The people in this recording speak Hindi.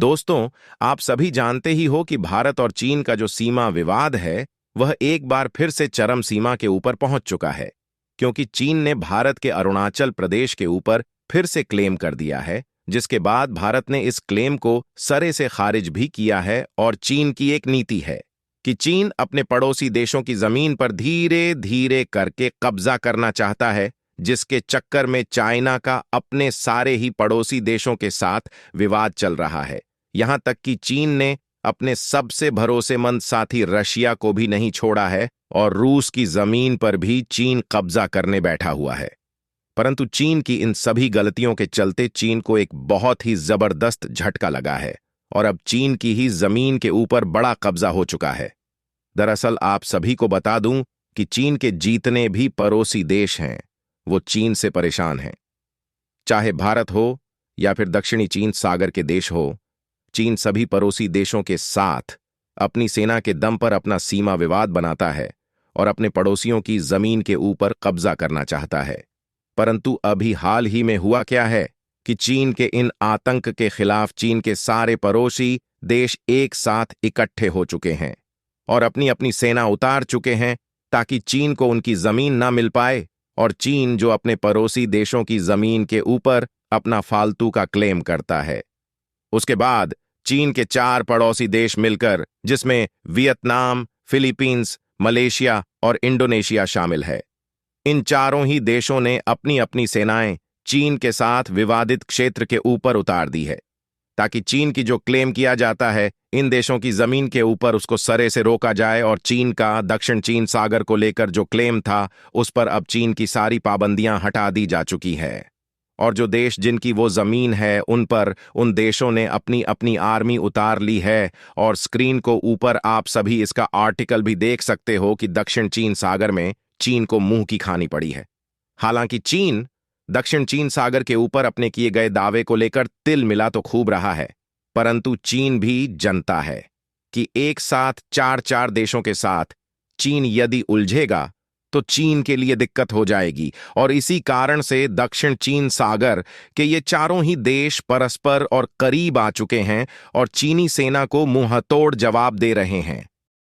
दोस्तों, आप सभी जानते ही हो कि भारत और चीन का जो सीमा विवाद है, वह एक बार फिर से चरम सीमा के ऊपर पहुंच चुका है, क्योंकि चीन ने भारत के अरुणाचल प्रदेश के ऊपर फिर से क्लेम कर दिया है, जिसके बाद भारत ने इस क्लेम को सरे से खारिज भी किया है। और चीन की एक नीति है कि चीन अपने पड़ोसी देशों की जमीन पर धीरे धीरे करके कब्जा करना चाहता है, जिसके चक्कर में चाइना का अपने सारे ही पड़ोसी देशों के साथ विवाद चल रहा है। यहां तक कि चीन ने अपने सबसे भरोसेमंद साथी रशिया को भी नहीं छोड़ा है और रूस की जमीन पर भी चीन कब्जा करने बैठा हुआ है। परंतु चीन की इन सभी गलतियों के चलते चीन को एक बहुत ही जबरदस्त झटका लगा है और अब चीन की ही जमीन के ऊपर बड़ा कब्जा हो चुका है। दरअसल आप सभी को बता दूं कि चीन के जितने भी पड़ोसी देश हैं, वो चीन से परेशान हैं। चाहे भारत हो या फिर दक्षिणी चीन सागर के देश हो, चीन सभी पड़ोसी देशों के साथ अपनी सेना के दम पर अपना सीमा विवाद बनाता है और अपने पड़ोसियों की जमीन के ऊपर कब्जा करना चाहता है। परंतु अभी हाल ही में हुआ क्या है कि चीन के इन आतंक के खिलाफ चीन के सारे पड़ोसी देश एक साथ इकट्ठे हो चुके हैं और अपनी अपनी सेना उतार चुके हैं ताकि चीन को उनकी जमीन ना मिल पाए, और चीन जो अपने पड़ोसी देशों की जमीन के ऊपर अपना फालतू का क्लेम करता है। उसके बाद चीन के 4 पड़ोसी देश मिलकर, जिसमें वियतनाम, फिलीपींस, मलेशिया और इंडोनेशिया शामिल है, इन चारों ही देशों ने अपनी अपनी सेनाएं चीन के साथ विवादित क्षेत्र के ऊपर उतार दी है ताकि चीन की जो क्लेम किया जाता है इन देशों की जमीन के ऊपर, उसको सरे से रोका जाए और चीन का दक्षिण चीन सागर को लेकर जो क्लेम था उस पर अब चीन की सारी पाबंदियां हटा दी जा चुकी है। और जो देश जिनकी वो जमीन है उन पर उन देशों ने अपनी अपनी आर्मी उतार ली है। और स्क्रीन को ऊपर आप सभी इसका आर्टिकल भी देख सकते हो कि दक्षिण चीन सागर में चीन को मुंह की खानी पड़ी है। हालांकि चीन दक्षिण चीन सागर के ऊपर अपने किए गए दावे को लेकर तिल मिला तो खूब रहा है, परंतु चीन भी जानता है कि एक साथ 4-4 देशों के साथ चीन यदि उलझेगा तो चीन के लिए दिक्कत हो जाएगी। और इसी कारण से दक्षिण चीन सागर के ये चारों ही देश परस्पर और करीब आ चुके हैं और चीनी सेना को मुंहतोड़ जवाब दे रहे हैं।